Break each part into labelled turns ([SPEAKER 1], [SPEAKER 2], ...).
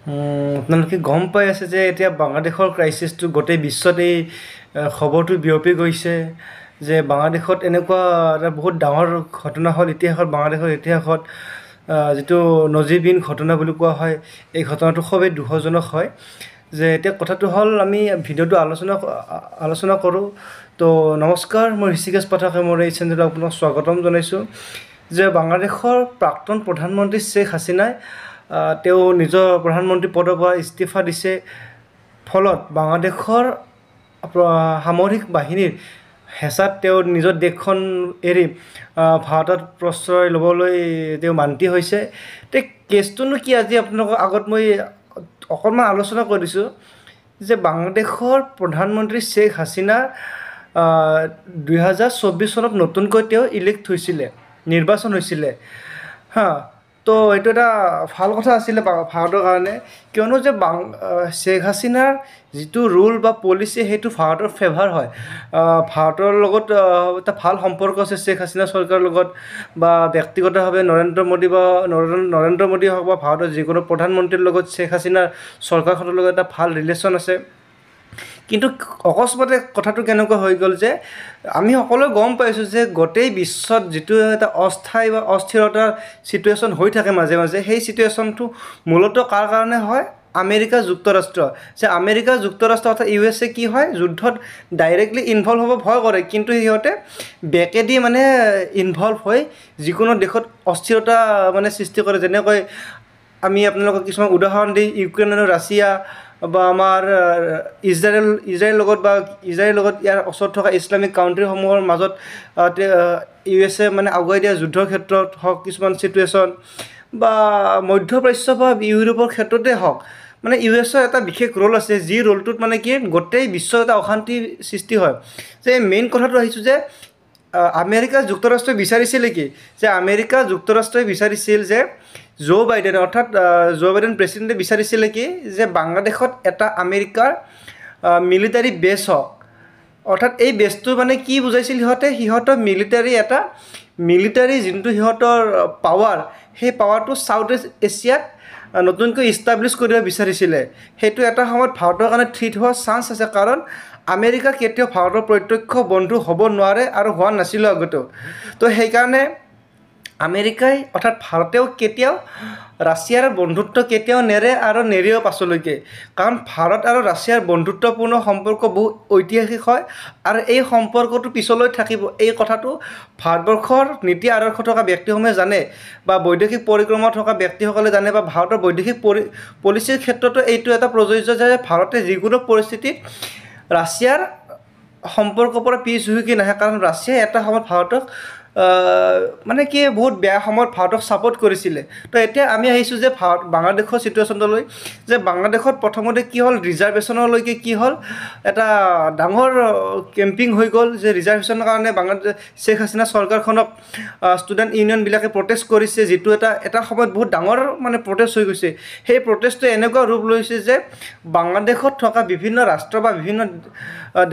[SPEAKER 1] আপোনালোকে গম পাই আছে যে এতিয়া বাংলাদেশৰ ক্ৰাইচিছটো গোটেই বিশ্বত এই খবৰটো বিয়পি গৈছে যে বাংলাদেশত এনেকুৱা এটা বহুত ডাঙৰ ঘটনা হ'ল ইতিহাসত বাংলাদেশৰ ইতিহাসত যিটো নজিৰবিহীন ঘটনা বুলি কোৱা হয় এই ঘটনাটো খুবেই দুখজনক হয় যে এতিয়া কথাটো হ'ল আমি ভিডিঅ'টো আলোচনা কৰোঁ তো নমস্কাৰ মই ঋষিকেশ পাঠকে মোৰ এই চেনেলত আপোনাক স্বাগতম জনাইছোঁ যে বাংলাদেশৰ প্ৰাক্তন প্ৰধানমন্ত্ৰী শ্বেখ হাছিনাই তেওঁ নিজৰ প্ৰধানমন্ত্ৰী পদৰ পৰা ইস্তিফা দিছে ফলত বাংলাদেশৰ সামৰিক বাহিনীৰ হেঁচাত তেওঁ নিজৰ দেশখন এৰি ভাৰতত প্ৰশ্ৰয় ল'বলৈ তেওঁ মান্তি হৈছে তে কেছটোনো কি আজি আপোনালোকৰ আগত মই অকণমান আলোচনা কৰি দিছোঁ যে বাংলাদেশৰ প্ৰধানমন্ত্ৰী শ্বেখ হাছিনা 2024 চনত নতুনকৈ তেওঁ ইলেক্ট হৈছিলে নিৰ্বাচন হৈছিলে তো এইটো এটা ভাল কথা আছিলে ভাৰতৰ কাৰণে কিয়নো যে শ্বেখ হাছিনাৰ যিটো ৰুল বা পলিচি সেইটো ভাৰতৰ ফেভাৰ হয় ভাৰতৰ লগত এটা ভাল সম্পৰ্ক আছে শ্বেখ হাছিনা চৰকাৰৰ লগত বা ব্যক্তিগতভাৱে নৰেন্দ্ৰ মোদী হওক বা ভাৰতৰ যিকোনো প্ৰধানমন্ত্ৰীৰ লগত শ্বেখ হাছিনাৰ চৰকাৰখনৰ লগত এটা ভাল ৰিলেশ্যন আছে কিন্তু অকস্মাতে কথাটো কেনেকুৱা হৈ গ'ল যে আমি সকলোৱে গম পাইছোঁ যে গোটেই বিশ্বত যিটো এটা অস্থায়ী বা অস্থিৰতাৰ চিটুৱেশ্যন হৈ থাকে মাজে মাজে সেই চিটুৱেশ্যনটো মূলতঃ কাৰ কাৰণে হয় আমেৰিকা যুক্তৰাষ্ট্ৰ যে আমেৰিকা যুক্তৰাষ্ট্ৰ অৰ্থাৎ USA কি হয় যুদ্ধত ডাইৰেক্টলি ইনভলভ হ'ব ভয় কৰে কিন্তু সিহঁতে বেকেদি মানে ইনভলভ হৈ যিকোনো দেশত অস্থিৰতা মানে সৃষ্টি কৰে যেনেকৈ আমি আপোনালোকক কিছুমান উদাহৰণ দিওঁ ইউক্ৰেইন আৰু ৰাছিয়া বা আমাৰ ইজৰাইলৰ লগত ইয়াৰ ওচৰত থকা ইছলামিক কাউণ্ট্ৰিসমূহৰ মাজত USA মানে আগুৱাই দিয়া যুদ্ধৰ ক্ষেত্ৰত হওক কিছুমান চিটুৱেশ্যন বা মধ্যপ্ৰাচ্য বা ইউৰোপৰ ক্ষেত্ৰতে হওক মানে USৰ এটা বিশেষ ৰোল আছে যি ৰোলটোত মানে কি গোটেই বিশ্বৰ এটা অশান্তি সৃষ্টি হয় যে মেইন কথাটো আহিছোঁ যে আমেৰিকা যুক্তৰাষ্ট্ৰই বিচাৰিছিলে কি যে আমেৰিকা যুক্তৰাষ্ট্ৰই বিচাৰিছিল যে জো বাইডেন অৰ্থাৎ জো বাইডেন প্ৰেছিডেণ্টে বিচাৰিছিলে কি যে বাংলাদেশত এটা আমেৰিকাৰ মিলিটাৰী বেছ হওক অৰ্থাৎ এই বেছটো মানে কি বুজাইছিল সিহঁতৰ মিলিটাৰী যোনটো সিহঁতৰ পাৱাৰ সেই পাৱাৰটো ছাউথ ইষ্ট এছিয়াত নতুনকৈ ইষ্টাব্লিছ কৰিব বিচাৰিছিলে সেইটো এটা সময়ত ভাৰতৰ কাৰণে থ্ৰীট হোৱাৰ চান্স আছে কাৰণ আমেৰিকা কেতিয়াও ভাৰতৰ প্ৰত্যক্ষ বন্ধু হ'ব নোৱাৰে আৰু হোৱা নাছিলোঁ আগতেও তো সেইকাৰণে আমেৰিকাই অৰ্থাৎ ভাৰতেও কেতিয়াও ৰাছিয়াৰ বন্ধুত্ব কেতিয়াও নেৰে আৰু নেৰিও পাছলৈকে কাৰণ ভাৰত আৰু ৰাছিয়াৰ বন্ধুত্বপূৰ্ণ সম্পৰ্ক বহু ঐতিহাসিক হয় আৰু এই সম্পৰ্কটো পিছলৈ থাকিব এই কথাটো ভাৰতবৰ্ষৰ নীতি আদৰ্শ থকা ব্যক্তিসমূহে জানে বা বৈদেশিক পৰিক্ৰমা থকা ব্যক্তিসকলে জানে বা ভাৰতৰ বৈদেশিক পলিচিৰ ক্ষেত্ৰতো এইটো এটা প্ৰযোজ্য যে ভাৰতে যিকোনো পৰিস্থিতিত ৰাছিয়াৰ সম্পৰ্কৰ পৰা পিছ হুহুকি নাহে কাৰণ ৰাছিয়াই এটা সময়ত ভাৰতক মানে কি বহুত বেয়া সময়ত ভাৰতক ছাপোৰ্ট কৰিছিলে তো এতিয়া আমি আহিছোঁ যে বাংলাদেশৰ চিটুৱেশ্যনটোলৈ যে বাংলাদেশত প্ৰথমতে কি হ'ল ৰিজাৰ্ভেশ্যনলৈকে কি হ'ল এটা ডাঙৰ কেম্পিং হৈ গ'ল যে ৰিজাৰ্ভেশ্যনৰ কাৰণে শ্বেখ হাছিনা চৰকাৰখনক ষ্টুডেণ্ট ইউনিয়নবিলাকে প্ৰটেষ্ট কৰিছে যিটো এটা সময়ত বহুত ডাঙৰ মানে প্ৰটেষ্ট হৈ গৈছে সেই প্ৰটেষ্টটো এনেকুৱা ৰূপ লৈছে যে বাংলাদেশত থকা বিভিন্ন ৰাষ্ট্ৰ বা বিভিন্ন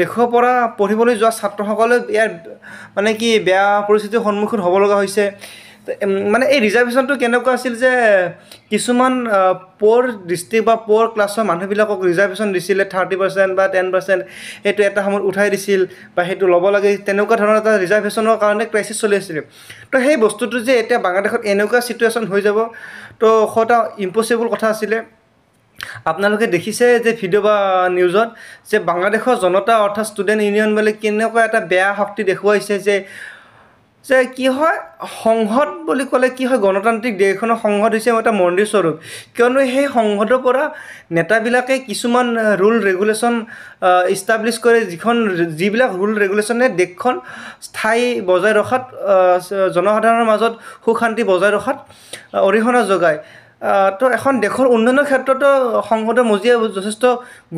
[SPEAKER 1] দেশৰ পৰা পঢ়িবলৈ যোৱা ছাত্ৰসকলে ইয়াৰ মানে কি বেয়া পৰিস্থিতিৰ সন্মুখীন হ'ব লগা হৈছে মানে এই ৰিজাৰ্ভেশ্যনটো কেনেকুৱা আছিল যে কিছুমান প'ৰ ডিষ্ট্ৰিক্ট বা প'ৰ ক্লাছৰ মানুহবিলাকক ৰিজাৰ্ভেশ্যন দিছিলে 30% বা 10% সেইটো এটা সময়ত উঠাই দিছিল বা সেইটো ল'ব লাগে তেনেকুৱা ধৰণৰ এটা ৰিজাৰ্ভেশ্যনৰ কাৰণে ক্ৰাইচিছ চলি আছিলে তো সেই বস্তুটো যে এতিয়া বাংলাদেশত এনেকুৱা চিটুৱেশ্যন হৈ যাব তো এটা ইম্পচিবল কথা আছিলে আপোনালোকে দেখিছে যে ভিডিঅ' বা নিউজত যে বাংলাদেশৰ জনতা অৰ্থাৎ ষ্টুডেণ্ট ইউনিয়নবিলাক কেনেকুৱা এটা বেয়া শক্তি দেখুৱাইছে যে কি হয় সংসদ বুলি ক'লে কি হয় গণতান্ত্ৰিক দেশ এখনৰ সংসদ হৈছে এটা মন্দিৰ স্বৰূপ কিয়নো সেই সংসদৰ পৰা নেতাবিলাকে কিছুমান ৰুল ৰেগুলেশ্যন ইষ্টাব্লিছ কৰে যিবিলাক ৰুল ৰেগুলেশ্যনে দেশখন স্থায়ী বজাই ৰখাত জনসাধাৰণৰ মাজত সুখ শান্তি বজাই ৰখাত অৰিহণা যোগায় তো এখন দেশৰ উন্নয়নৰ ক্ষেত্ৰতো সংসদৰ মজিয়াই যথেষ্ট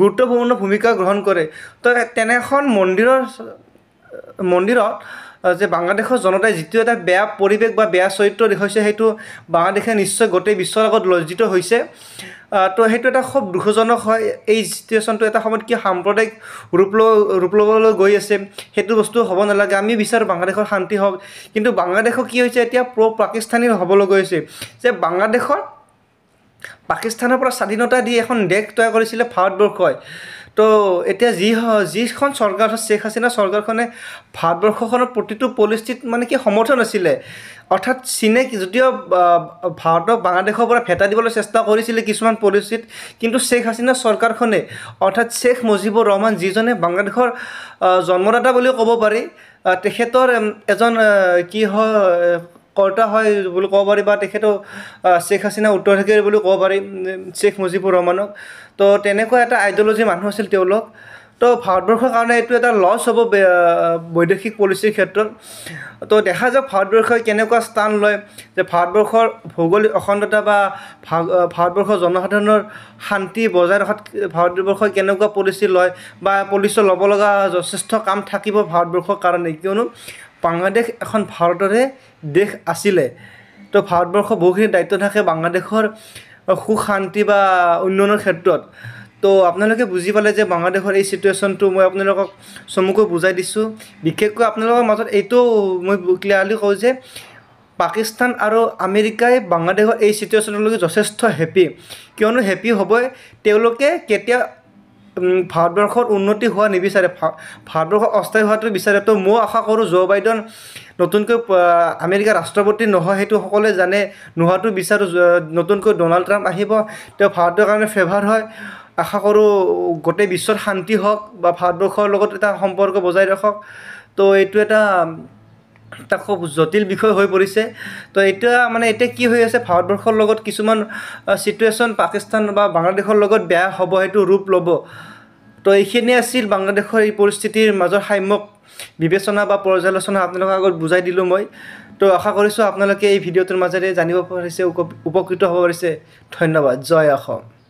[SPEAKER 1] গুৰুত্বপূৰ্ণ ভূমিকা গ্ৰহণ কৰে তো তেনে এখন মন্দিৰত যে বাংলাদেশৰ জনতাই যিটো এটা বেয়া পৰিৱেশ বা বেয়া চৰিত্ৰ দেখুৱাইছে সেইটো বাংলাদেশে নিশ্চয় গোটেই বিশ্বৰ আগত লজ্জিত হৈছে তো সেইটো এটা খুব দুখজনক হয় এই চিটুৱেশ্যনটো এটা সময়ত কি সাম্প্ৰদায়িক ৰূপ ল'বলৈ গৈ আছে সেইটো বস্তু হ'ব নালাগে আমি বিচাৰোঁ বাংলাদেশৰ শান্তি হওক কিন্তু বাংলাদেশৰ কি হৈছে এতিয়া পাকিস্তানী হ'বলৈ গৈছে যে বাংলাদেশৰ পাকিস্তানৰ পৰা স্বাধীনতা দি এখন দেশ তৈয়াৰ কৰিছিলে ভাৰতবৰ্ষই তো এতিয়া যিখন চৰকাৰ শ্বেখ হাছিনা চৰকাৰখনে ভাৰতবৰ্ষখনৰ প্ৰতিটো পলিচিত মানে কি সমৰ্থন আছিলে অৰ্থাৎ চীনে যদিও ভাৰতক বাংলাদেশৰ পৰা ভেটা দিবলৈ চেষ্টা কৰিছিলে কিছুমান পলিচিত কিন্তু শ্বেখ হাছিনা চৰকাৰখনে অৰ্থাৎ শ্বেখ মুজিবুৰ ৰহমান যিজনে বাংলাদেশৰ জন্মদাতা বুলিও ক'ব পাৰি তেখেতৰ এজন কি হয় কৰ্তা হয় বুলি ক'ব পাৰি বা তেখেতৰ শ্বেখ হাছিনা উত্তৰাধিকাৰী বুলি ক'ব পাৰি শ্বেখ মুজিবুৰ ৰহমানক তো তেনেকুৱা এটা আইডিঅ'লজিৰ মানুহ আছিল তেওঁলোক তো ভাৰতবৰ্ষৰ কাৰণে এইটো এটা লছ হ'ব বৈদেশিক পলিচিৰ ক্ষেত্ৰত তো দেখা যাওক ভাৰতবৰ্ষই কেনেকুৱা স্থান লয় যে ভাৰতবৰ্ষৰ ভৌগোলিক অখণ্ডতা বা ভাৰতবৰ্ষৰ জনসাধাৰণৰ শান্তি বজাই ৰখাত ভাৰতবৰ্ষই কেনেকুৱা পলিচি লয় বা পলিচি ল'ব লগা যথেষ্ট কাম থাকিব ভাৰতবৰ্ষৰ কাৰণে কিয়নো বাংলাদেশ এখন ভাৰতৰে দেশ আছিলে তো ভাৰতবৰ্ষৰ বহুখিনি দায়িত্ব থাকে বাংলাদেশৰ সুখ শান্তি বা উন্নয়নৰ ক্ষেত্ৰত তো আপোনালোকে বুজি পালে যে বাংলাদেশৰ এই চিটুৱেশ্যনটো মই আপোনালোকক চমুকৈ বুজাই দিছোঁ বিশেষকৈ আপোনালোকৰ মাজত এইটো মই ক্লিয়াৰলি কওঁ যে পাকিস্তান আৰু আমেৰিকাই বাংলাদেশৰ এই চিটুৱেশ্যনলৈকে যথেষ্ট হেপী কিয়নো হেপী হ'বই তেওঁলোকে কেতিয়া ভাৰতবৰ্ষৰ উন্নতি হোৱা নিবিচাৰে ভাৰতবৰ্ষৰ অস্থায়ী হোৱাটো বিচাৰে তো মই আশা কৰোঁ জো বাইডেন নতুনকৈ আমেৰিকাৰ ৰাষ্ট্ৰপতি নহয় সেইটো সকলোৱে জানে নোহোৱাটো বিচাৰোঁ নতুনকৈ ডনাল্ড ট্ৰাম্প আহিব তেওঁ ভাৰতৰ কাৰণে ফেভাৰ হয় আশা কৰোঁ গোটেই বিশ্বত শান্তি হওক বা ভাৰতবৰ্ষৰ লগত এটা সম্পৰ্ক বজাই ৰাখক তো এইটো এটা খুব জটিল বিষয় হৈ পৰিছে তো এতিয়া কি হৈ আছে ভাৰতবৰ্ষৰ লগত কিছুমান চিটুৱেশ্যন পাকিস্তান বা বাংলাদেশৰ লগত বেয়া হ'ব সেইটো ৰূপ ল'ব তো এইখিনিয়ে আছিল বাংলাদেশৰ এই পৰিস্থিতিৰ মাজৰ সাম্যক বিবেচনা বা পৰ্যালোচনা আপোনালোকৰ আগত বুজাই দিলোঁ মই তো আশা কৰিছোঁ আপোনালোকে এই ভিডিঅ'টোৰ মাজেৰে জানিব পাৰিছে উপকৃত হ'ব পাৰিছে ধন্যবাদ জয় অসম